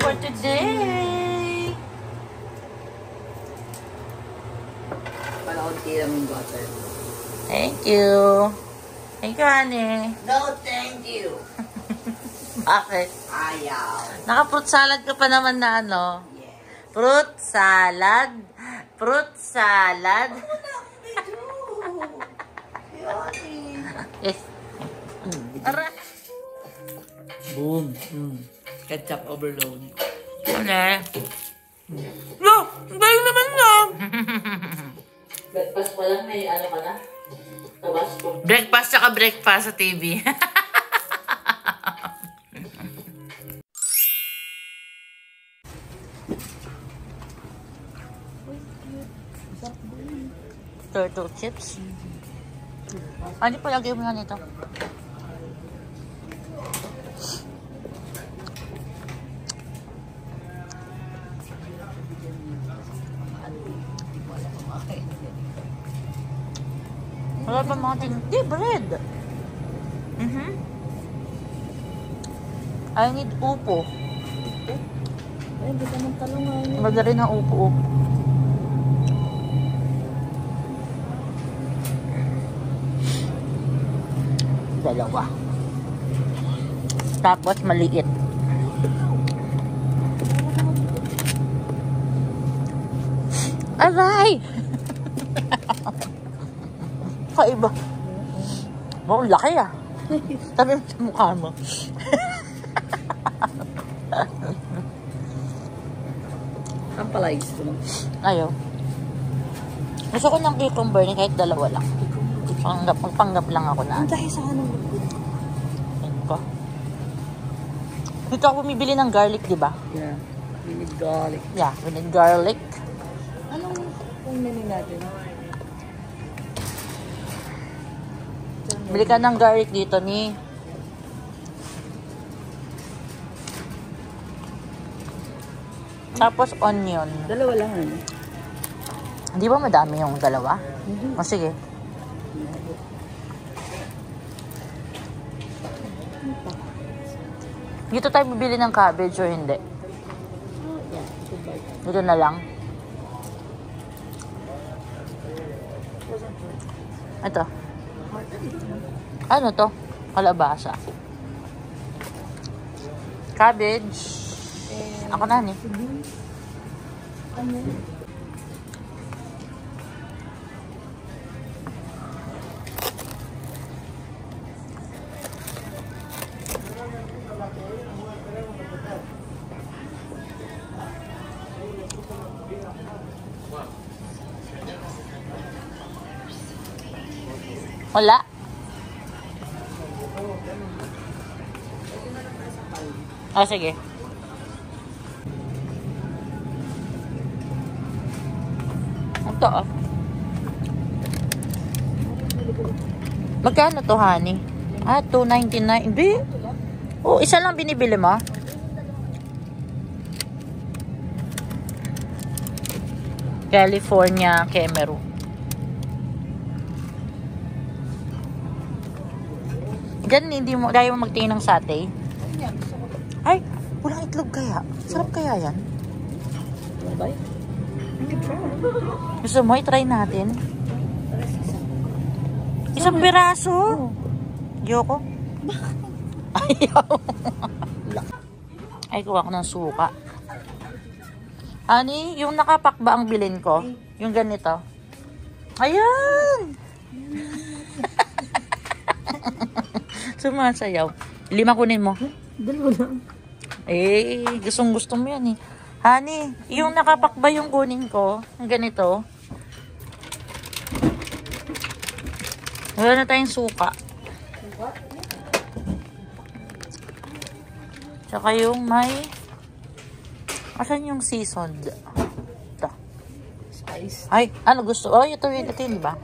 for today. Palaunti lang yung butter. Thank you. Thank you, honey. No, thank you. Bakit? Ayaw. Naka-fruit salad ka pa naman na ano? Yeah. Fruit salad. Fruit salad. Yes. Boom. Ketchup overload. Ano? No! Dahil naman lang! Breakfast pa lang, may ano ka na? Tabasco. Breakfast tsaka breakfast sa TV. Turtle chips. Ano palagay mo na nito? Wala pa mga hindi, bread. I need upo. Ay, hindi ka nang talungan. Magda rin ang upo. Dalawa. Tapos maliit. Aray! Kaiba. Wow, laki ah. Tabi mo sa mukha mo. Ang pala gusto mo? Ayaw. Gusto ko ng cucumber ni kahit dalawa lang. Magpanggap lang ako na. Ang dahil sa anong Ayun ko. Dito ako bumibili ng garlic, di ba? Yeah. We need garlic. Yeah, we need garlic. Anong menu natin? Bili ka ng garlic dito ni. Tapos onion. Dalawa lang ano? Di ba madami yung dalawa? O sige. Dito tayo bibili ng cabbage o hindi? Dito na lang. Ito. Ano to? Kalabasa. Cabbage. Ako na ni. Wala. Oh, sige. Ito, oh. Magkano to, honey? Ah, $2.99. Hindi. Oh, isa lang binibili mo? California Kemeru. Diyan, hindi mo, dahil mo magtingin ng satay. Ay, walang itlog kaya. Sarap kaya yan? Gusto mo, i-try natin? Isang piraso. Yoko. Ayaw. Ay, kuha ko ng suka. Honey, yung nakapak ba ang bilin ko? Yung ganito. Ayan! Sumasayaw. 5 kunin mo. Dalawa lang. Eh, gusto mo yan eh. Honey, yung nakapak ba yung kunin ko? Ang ganito. Wala na tayong suka. Tsaka yung may... Asan yung seasoned? Ito. Spice. Ay, ano gusto? Oh, ito yun, diba?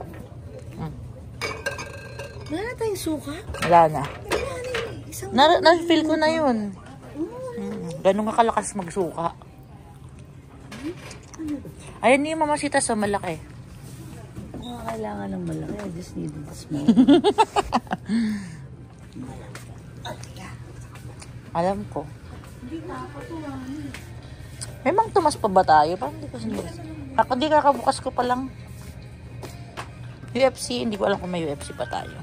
Wala na tayong suka? Wala na. Isang... Na-feel ko na yun. Ganun ka kalakas magsuka. Ayan yung mamasita sa malaki. Kailangan ng malaki. I just need the small. Alam ko. May Mang Tomas pa ba tayo? Parang hindi ko sinibas. Ako di kakabukas ko pa lang. UFC, hindi ko alam kung may UFC pa tayo.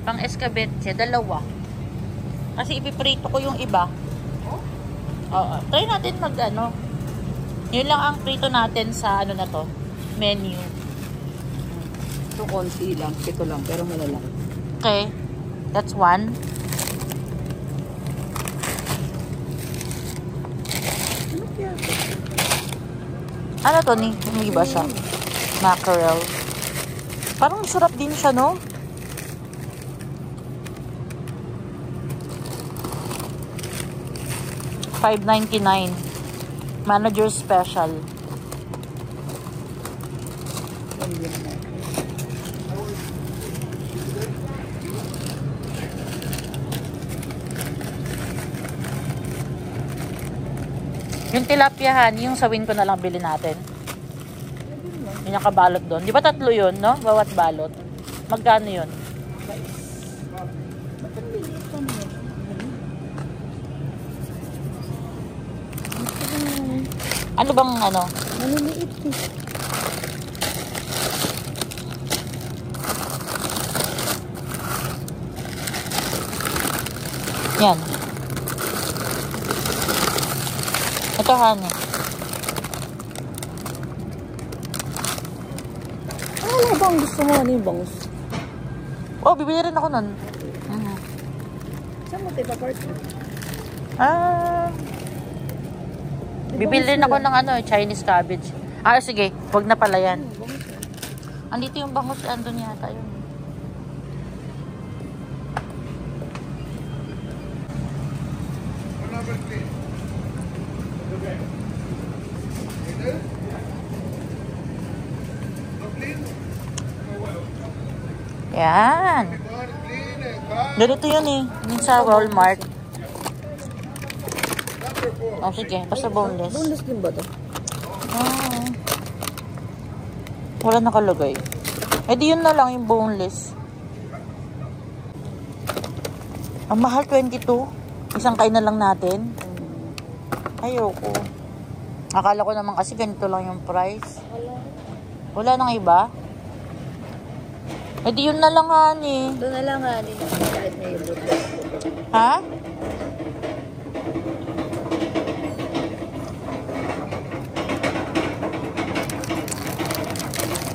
Pang escabeche, dalawa. Kasi ipiprito ko yung iba. Oo. Try natin mag ano. Yun lang ang prito natin sa ano na to. Menu. Ito konti lang. Ito lang. Pero malalaki. Okay. That's one. Ano to ni? May iba siya. Mackerel. Parang masarap din siya, no? $5.99. Manager special. Yung tilapiahan, yung sawin ko na lang bilhin natin. Yung nakabalot doon. Di ba 3 yun, no? Bawat balot. Magkano yun? Ano bang ano? Maliliit eh. Yan. Ito, honey. Ano bang gusto mo? Ano yung bangus? Oh, bibili rin ako nun. Saan mo tayo pa-partner? Bibili rin ako ng ano, Chinese cabbage. Sige. Huwag na pala yan. Andito yung bangus. Andun yata yun. Yan. Ganito yun eh. Yung sa Walmart. Oh, sige. Basta boneless. Boneless din ba ito? Wala nakalagay. Di yun na lang yung boneless. Ang mahal, 22. Isang kain na lang natin. Ayoko. Akala ko naman kasi ganito lang yung price. Wala nang iba? Di yun na lang, honey. Doon na lang, honey. Kahit may ibot. Ha?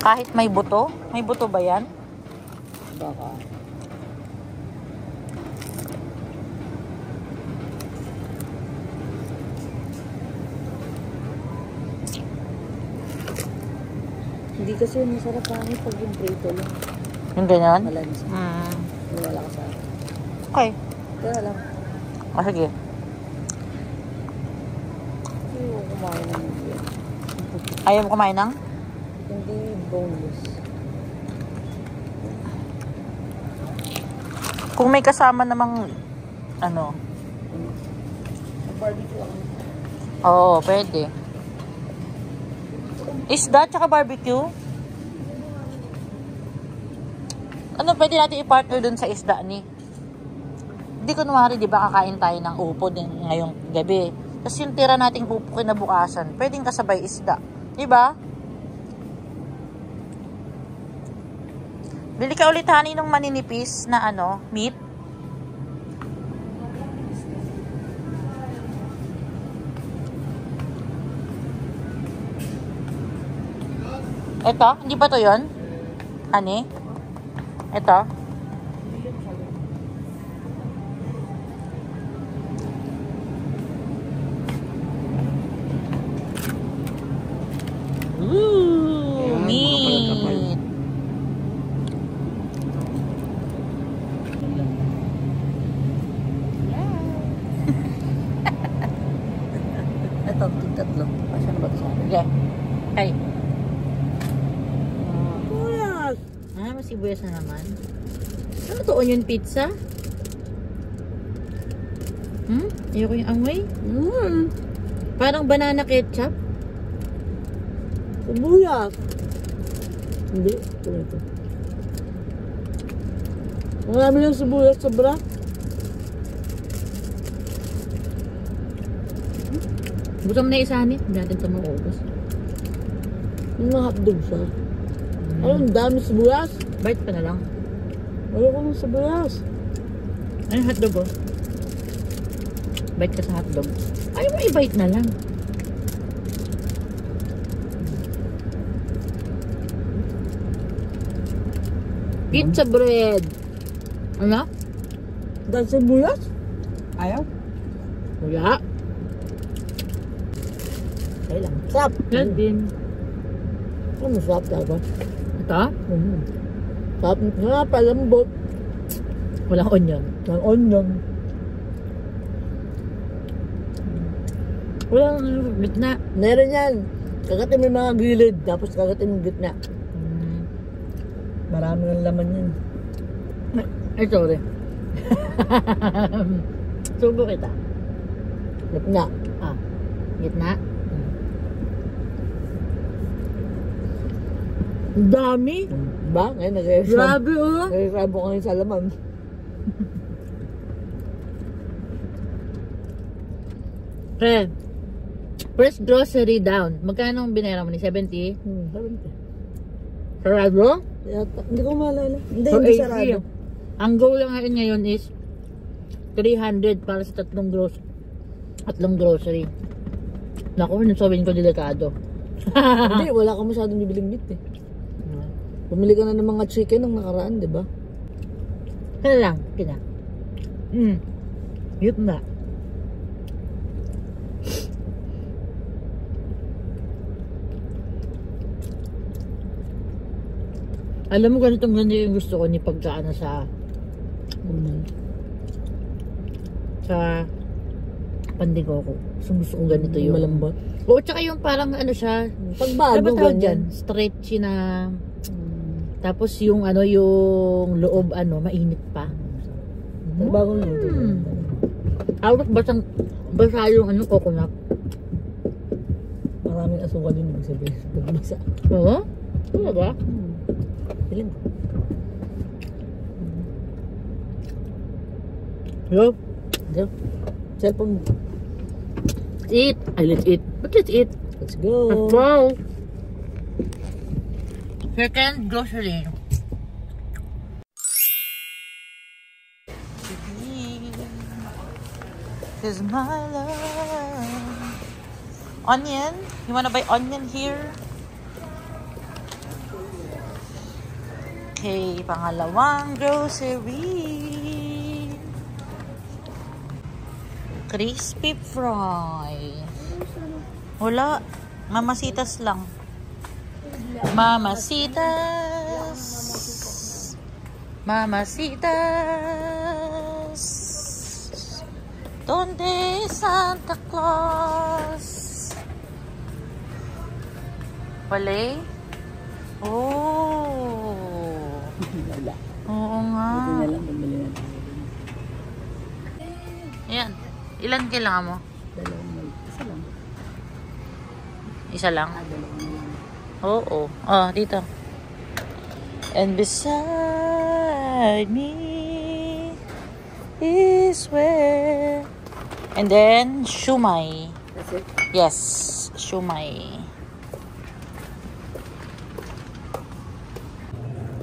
Kahit may buto? May buto ba yan? Baka. Hindi kasi masarap kami pag yung prito lang. Yung ganyan? Malansa. Wala ka sa akin. Okay. Kaya lang. Sige. Hindi ko kumain ng hindi. Ayaw mo kumain ng? Hindi boneless. Kung may kasama namang ano? Barbecue ako. Oo, pwede. Isda tsaka barbecue? Ano pwede natin i-partner dun sa isda ni? Hindi kunwari, di ba kakain tayo ng upo din ngayong gabi. Tapos yung tira nating upo kinabukasan, pwedeng kasabay isda. Di ba? Bili ka ulit, honey, ng maninipis na ano, meat. Ito, hindi ba to yun? Honey? Ito? Ooh, meat. Ito, tatlo. Kasi ano ba ito sa akin? Okay. Ay. Kuya! Masibuyas na naman. Ano to? Onion pizza? Ayoko yung amoy. Parang banana ketchup. Sibuyas. Hindi. Ito. Marami ng sibuyas sobra. Gusto mo na isanin? Hindi natin ito maubos. Yung mga hotdog siya. Ang dami sibuyas. Bite pa na lang. Ayoko ng sibuyas. Ano yung hotdog oh? Bite ka sa hotdog. Ayaw mo i-bite na lang. Pizza bread. Ano? Dahil sibuyas? Ayaw. Wala. Kaya lang. Sarap. Yan din. Ano masarap talaga? Ito? Sarap. Nga palambot. Walang onion. Ng onion. Walang gitna. Meron yan. Kagatin mo yung mga gilid. Tapos kagatin mo yung gitna. Marami ng laman yan. Ay, sorry. Subo kita. Gitna. Ah, gitna. Ang dami. Diba? Ngayon nag-reserve. Grabe oh. Nag-reserve ko ngayon sa laman. Fred, first grocery down. Magkano ang binera mo ni 70? 70. Sarado? Hindi ko maalala. Hindi, So, hindi 80. sarado. Ang goal lang ngayon is 300 para sa tatlong grocery. Naku, nasawin ko delikado. Hindi, wala ka masyadong bibiling meat eh. Pumili ka na ng mga chicken nung nakaraan, di ba? Kaya lang, pina. Yun na. Alam mo, ganito yung gusto ko ni pagkaano sa Pandigoko. Gusto ko ganito yung malambot. Oo, tsaka yung parang ano siya, Pagbago, ano ba tawag ganyan. dyan? Stretchy na tapos yung ano, yung loob ano, mainit pa. Pagbagong luto. Tapos basa yung ano, coconut. Maraming asukal yun ibig sabihin. Pagbasa. Oo? Talaga? Piling ko. Yup. Diyo. Cellphone mo. Eat. Ay, let's eat. But let's eat. Let's go. Wow. Second grocery. This is my love. Onion? You wanna buy onion here? Okay, pangalawang grocery. Crispy fry. Wala. Mamasitas lang. Mamasitas. Mamasitas. Donde Santa Claus? Palay? Oh. Wala. Oo nga. Ito na lang bumili na tayo. Ayan. Ilan kailangan mo? Dalawang mal. Isa lang. Isa lang? Dalawang lang. Oo. Oh, dito. And beside me is where. And then, shumai. That's it? Yes, shumai.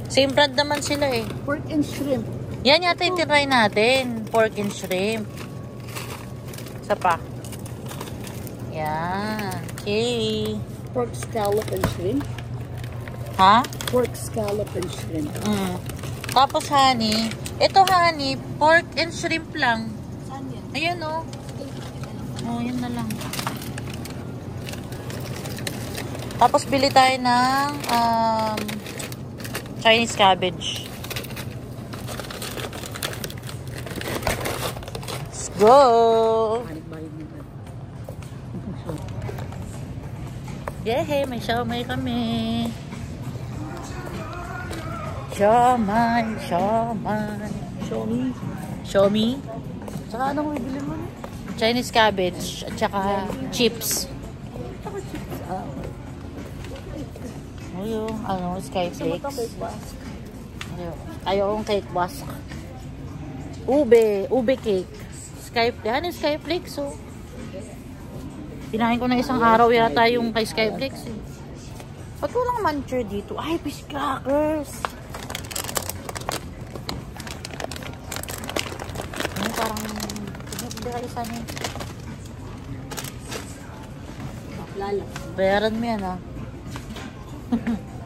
Same brand naman sila eh. Pork and shrimp. Yan yata yung tinry natin. Pork and shrimp. Isa pa. Yan. Okay. Pork scallop and shrimp. Ha? Pork scallop and shrimp. Tapos honey. Ito honey, pork and shrimp lang. Saan yan? Ayan oh. Oh, yun na lang. Tapos bili tayo ng Chinese cabbage. Let's go! Balik-balik na tayo. Yehey! May siomay kami. Siomay, siomay. Xiaomi. Xiaomi. Saka anong bibili mo na? Chinese cabbage at saka chips. O yung ano, skyflakes. Ayaw yung cake wask. Ube cake. Ano yung skyflakes oh. Kinain ko na isang araw yata yung kay Skyflex eh. Ba't walang muncher dito? Ay, fish crackers! Ano parang... Hindi kayo sana eh. Lala. Bayaran mo yan ah.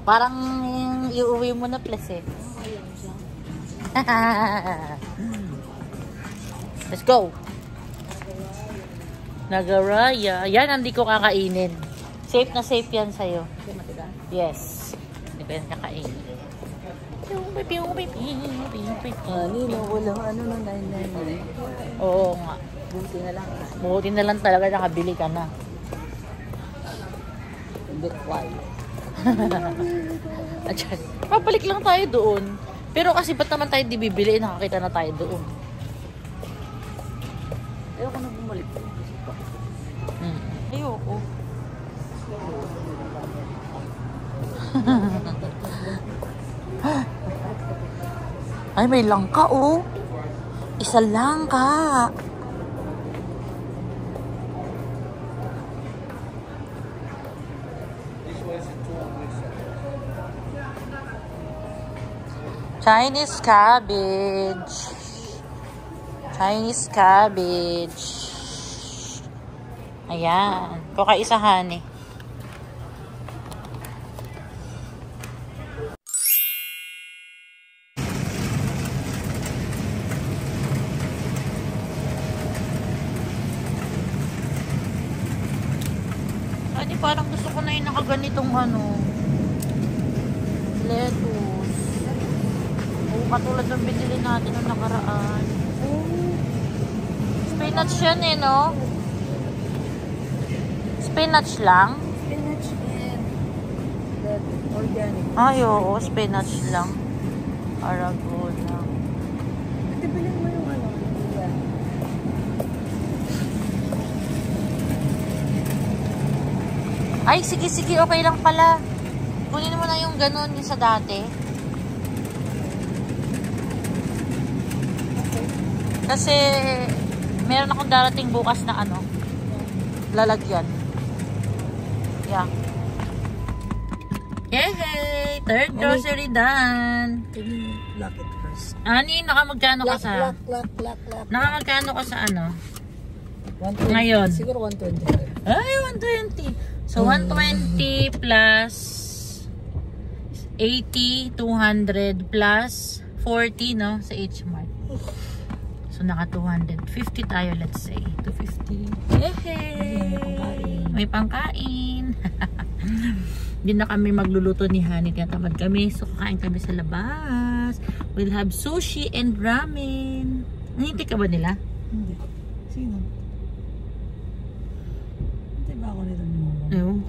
Parang iuwi mo na plus eh. Let's go! Nagaraya. Yan, hindi ko kakainin. Safe na safe yan sa'yo. Yes. Hindi ko yan kakainin. Nino, walang ano na 999. Oo nga. Buti na lang. Buti na lang talaga nakabili ka na. Bit wild. At yan, papalik lang tayo doon. Pero kasi ba't naman tayo di bibili? Nakakita na tayo doon. Ayoko na bumalik. Ayoko. Ay, may langka oh. Isa langka. Chinese cabbage. Chinese cabbage. Ayan. Kakaisahan eh. Ay, parang gusto ko na yung nakaganitong ano. Lettuce. Oo, katulad ng binili natin ng nakaraan. Spinach yan eh, no? Spinach lang? Spinach and that organic. Ay, oo. Spinach lang. Arago lang. Ate, bilhin mo yung ano. Yeah. Ay, sige, sige. Okay lang pala. Kunin mo na yung ganun yung sa dati. Kasi, meron akong darating bukas na ano, lalagyan. Yeah. Yay! Third grocery done. Can you lock it first? Ani, nakamagkano ka sa... Lock. Nakamagkano ka sa ano? 120. Ngayon. Siguro 125. Ay, 120. So, 120 plus 80, 200 plus 40, no? Sa H-Mart. So, naka 250 tayo, let's say. 250. Yay! May pangkain. Hindi na kami magluluto ni Honey. Tinatamad kami. So, kakain kami sa labas. We'll have sushi and ramen. Nanginti ka ba nila? Hindi. Sino? Hindi ba ako nito mo? No.